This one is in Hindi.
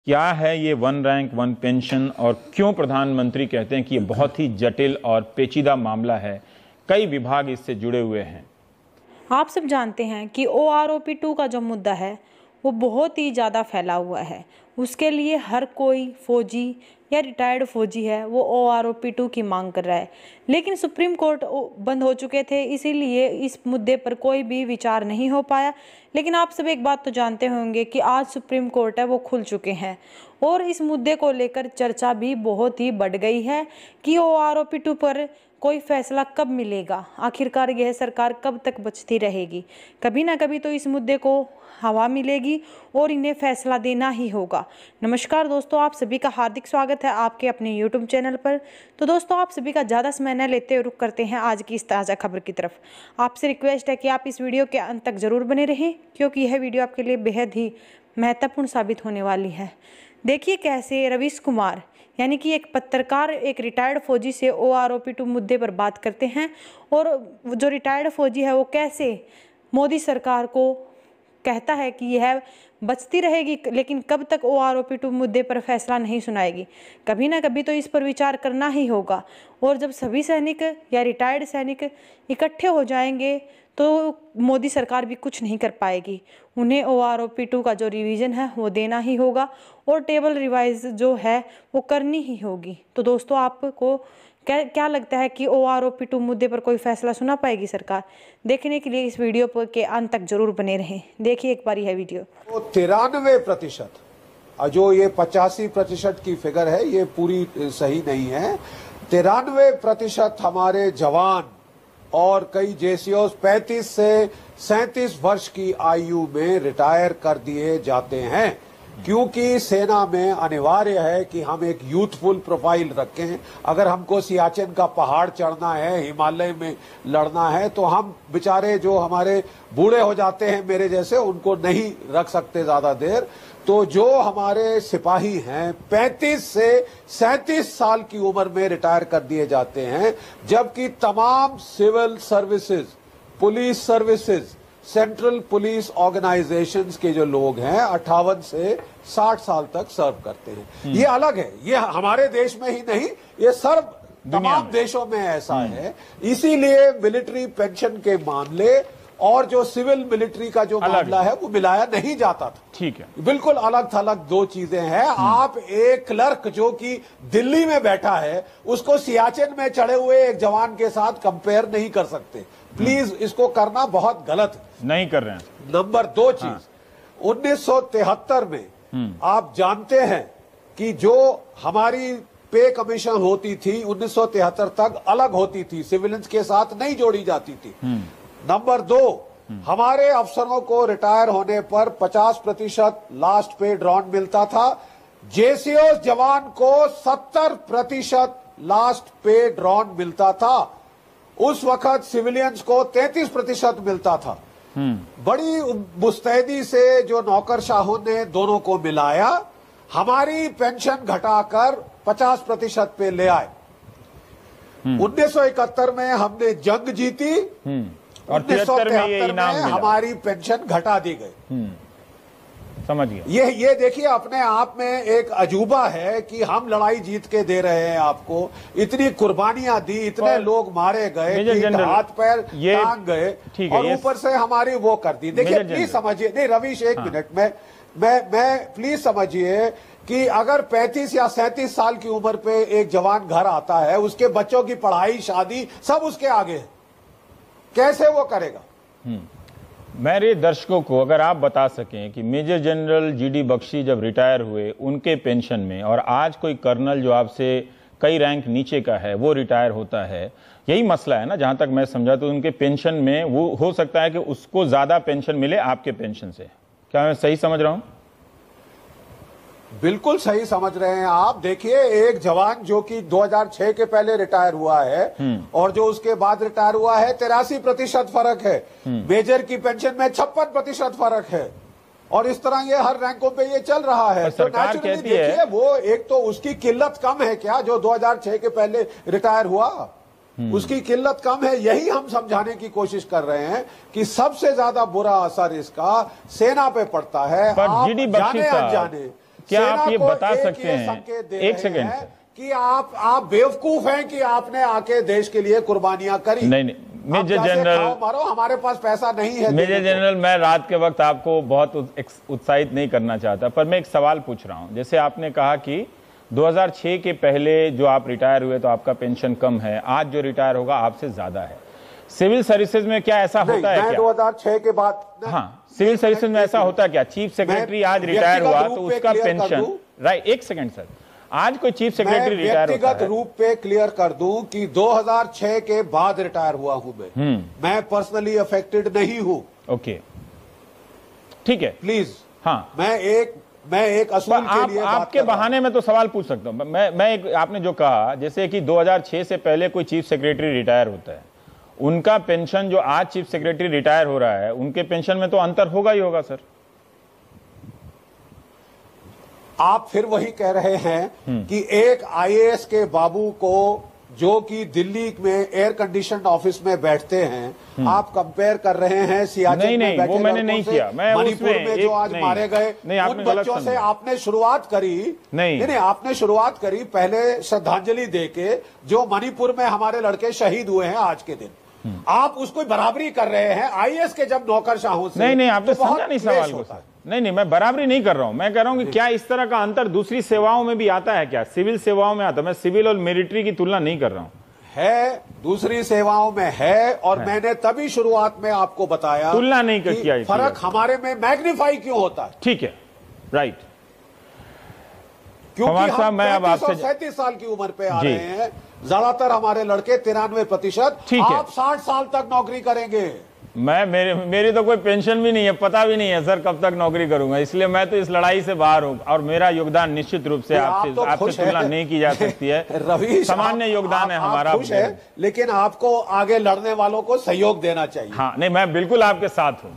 क्या है ये वन रैंक वन पेंशन और क्यों प्रधानमंत्री कहते हैं कि ये बहुत ही जटिल और पेचीदा मामला है? कई विभाग इससे जुड़े हुए हैं। आप सब जानते हैं कि OROP2 का जो मुद्दा है वो बहुत ही ज़्यादा फैला हुआ है। उसके लिए हर कोई फौजी या रिटायर्ड फौजी है वो OROP2 की मांग कर रहा है, लेकिन सुप्रीम कोर्ट बंद हो चुके थे, इसीलिए इस मुद्दे पर कोई भी विचार नहीं हो पाया। लेकिन आप सब एक बात तो जानते होंगे कि आज सुप्रीम कोर्ट है वो खुल चुके हैं और इस मुद्दे को लेकर चर्चा भी बहुत ही बढ़ गई है कि OROP2 पर कोई फैसला कब मिलेगा, आखिरकार यह सरकार कब तक बचती रहेगी। कभी ना कभी तो इस मुद्दे को हवा मिलेगी और इन्हें फैसला देना ही होगा। नमस्कार दोस्तों, आप सभी का हार्दिक स्वागत है आपके अपने यूट्यूब चैनल पर। तो दोस्तों, आप सभी का ज़्यादा समय न लेते हुए रुख करते हैं आज की इस ताज़ा खबर की तरफ। आपसे रिक्वेस्ट है कि आप इस वीडियो के अंत तक ज़रूर बने रहें, क्योंकि यह वीडियो आपके लिए बेहद ही महत्वपूर्ण साबित होने वाली है। देखिए कैसे रवीश कुमार यानी कि एक पत्रकार एक रिटायर्ड फौजी से OROP2 मुद्दे पर बात करते हैं और जो रिटायर्ड फौजी है वो कैसे मोदी सरकार को कहता है कि यह बचती रहेगी, लेकिन कब तक OROP2 मुद्दे पर फैसला नहीं सुनाएगी। कभी ना कभी तो इस पर विचार करना ही होगा और जब सभी सैनिक या रिटायर्ड सैनिक इकट्ठे हो जाएंगे तो मोदी सरकार भी कुछ नहीं कर पाएगी। उन्हें OROP2 का जो रिवीजन है वो देना ही होगा और टेबल रिवाइज जो है वो करनी ही होगी। तो दोस्तों, आपको क्या लगता है कि OROP2 मुद्दे पर कोई फैसला सुना पाएगी सरकार? देखने के लिए इस वीडियो पर के अंत तक जरूर बने रहें। देखिए एक बार यह वीडियो। तो 93% जो ये 85% की फिगर है ये पूरी सही नहीं है। 93% हमारे जवान और कई JCOs 35 से 37 वर्ष की आयु में रिटायर कर दिए जाते हैं, क्योंकि सेना में अनिवार्य है कि हम एक यूथफुल प्रोफाइल रखें। अगर हमको सियाचिन का पहाड़ चढ़ना है, हिमालय में लड़ना है, तो हम बेचारे जो हमारे बूढ़े हो जाते हैं मेरे जैसे, उनको नहीं रख सकते ज्यादा देर। तो जो हमारे सिपाही हैं 35 से 37 साल की उम्र में रिटायर कर दिए जाते हैं, जबकि तमाम civil services, police services, central police organisations के जो लोग हैं 58 से 60 साल तक सर्व करते हैं। ये अलग है, ये हमारे देश में ही नहीं, ये सर्व तमाम देशों में ऐसा है। इसीलिए मिलिट्री पेंशन के मामले और जो सिविल मिलिट्री का जो मामला है वो मिलाया नहीं जाता था। ठीक है, बिल्कुल अलग थलग दो चीजें हैं। आप एक क्लर्क जो कि दिल्ली में बैठा है उसको सियाचिन में चढ़े हुए एक जवान के साथ कंपेयर नहीं कर सकते। प्लीज इसको करना बहुत गलत है। नहीं कर रहे हैं। नंबर 2 चीज, 1973 में आप जानते हैं कि जो हमारी पे कमीशन होती थी 1973 तक अलग होती थी, सिविलियंस के साथ नहीं जोड़ी जाती थी। नंबर 2, हमारे अफसरों को रिटायर होने पर 50% लास्ट पे ड्रॉन मिलता था। JCOs जवान को 70% लास्ट पे ड्रॉन मिलता था। उस वक्त सिविलियंस को 33% मिलता था। बड़ी मुस्तैदी से जो नौकरशाहों ने दोनों को मिलाया, हमारी पेंशन घटाकर 50% पे ले आए। 1971 में हमने जंग जीती और 1973 में हमारी पेंशन घटा दी गई। समझ गया। ये देखिए अपने आप में एक अजूबा है कि हम लड़ाई जीत के दे रहे हैं आपको, इतनी कुर्बानियां दी, इतने लोग मारे गए, हाथ पैर टांग गए, और ऊपर से हमारी वो कर दी। देखिए प्लीज समझिए, नहीं रवीश एक मिनट में मैं प्लीज समझिए कि अगर 35 या 37 साल की उम्र पे एक जवान घर आता है, उसके बच्चों की पढ़ाई शादी सब उसके आगे है, कैसे वो करेगा? मेरे दर्शकों को अगर आप बता सकें कि मेजर जनरल GD बख्शी जब रिटायर हुए उनके पेंशन में, और आज कोई कर्नल जो आपसे कई रैंक नीचे का है वो रिटायर होता है, यही मसला है ना? जहां तक मैं समझा तो उनके पेंशन में वो हो सकता है कि उसको ज्यादा पेंशन मिले आपके पेंशन से। क्या मैं सही समझ रहा हूं? बिल्कुल सही समझ रहे हैं आप। देखिए एक जवान जो कि 2006 के पहले रिटायर हुआ है और जो उसके बाद रिटायर हुआ है, 83% फर्क है। मेजर की पेंशन में 56% फर्क है, और इस तरह ये हर रैंकों पे ये चल रहा है। तो नेचुरली देखिए वो एक तो उसकी किल्लत कम है क्या, जो 2006 के पहले रिटायर हुआ उसकी किल्लत कम है। यही हम समझाने की कोशिश कर रहे हैं कि सबसे ज्यादा बुरा असर इसका सेना पे पड़ता है। आप जाने अनजाने क्या सेना आप ये को बता एक सकते ये हैं, संकेत दे एक रहे सेकेंड हैं कि आप बेवकूफ हैं कि आपने आके देश के लिए कुर्बानियां करी। नहीं, मेजर आप जाके जनरल, खाओ मारो, हमारे पास पैसा नहीं है। मेजर जनरल, मैं रात के वक्त आपको बहुत उत्साहित नहीं करना चाहता, पर मैं एक सवाल पूछ रहा हूं। जैसे आपने कहा कि 2006 के पहले जो आप रिटायर हुए तो आपका पेंशन कम है, आज जो रिटायर होगा आपसे ज्यादा है। सिविल सर्विसेज में क्या ऐसा होता है क्या? 2006 के बाद, हाँ, सिविल सर्विसेज में ऐसा होता है क्या? चीफ सेक्रेटरी आज रिटायर हुआ तो उसका पेंशन, राइट, एक सेकंड सर, आज कोई चीफ सेक्रेटरी रिटायर होता है, व्यक्तिगत रूप पे क्लियर कर दूं कि 2006 के बाद रिटायर हुआ हूं मैं पर्सनली अफेक्टेड नहीं हूं। ओके, ठीक है, प्लीज। हाँ, मैं एक असूल के लिए आपके बहाने में तो सवाल पूछ सकता हूं। मैं एक, आपने जो कहा जैसे कि 2006 से पहले कोई चीफ सेक्रेटरी रिटायर होता है, उनका पेंशन जो आज चीफ सेक्रेटरी रिटायर हो रहा है उनके पेंशन में तो अंतर होगा ही होगा सर। आप फिर वही कह रहे हैं कि एक आईएएस के बाबू को जो कि दिल्ली में एयर कंडीशन ऑफिस में बैठते हैं, आप कंपेयर कर रहे हैं सियाचिन में बैठे वो मैंने नहीं किया। मैं मणिपुर में जो आज मारे गए उन बच्चों से आपने शुरुआत करी। नहीं, आपने शुरुआत करी पहले श्रद्धांजलि देके जो मणिपुर में हमारे लड़के शहीद हुए हैं आज के दिन। आप उसको बराबरी कर रहे हैं आईएएस के जब नौकरशाहों से। नहीं, आपने समझा नहीं सवाल को सर। नहीं, मैं बराबरी नहीं कर रहा हूं। मैं कह रहा हूं कि क्या इस तरह का अंतर दूसरी सेवाओं में भी आता है क्या? सिविल सेवाओं में आता है, मैं सिविल और मिलिट्री की तुलना नहीं कर रहा हूं। है, दूसरी सेवाओं में है, और मैंने तभी शुरुआत में आपको बताया तुलना नहीं किया। फर्क हमारे में मैग्नीफाई क्यों होता है? ठीक है, राइट। क्योंकि हम 37 साल की उम्र पे आ रहे हैं, ज्यादातर हमारे लड़के 93%। आप 60 साल तक नौकरी करेंगे। मेरी तो कोई पेंशन भी नहीं है, पता भी नहीं है सर कब तक नौकरी करूंगा, इसलिए मैं तो इस लड़ाई से बाहर हूं और मेरा योगदान निश्चित रूप से आपसे तुलना नहीं की जा सकती है। रवि, सामान्य योगदान है हमारा, लेकिन आपको आगे लड़ने वालों को सहयोग देना चाहिए। हाँ, नहीं, मैं बिल्कुल आपके साथ हूं।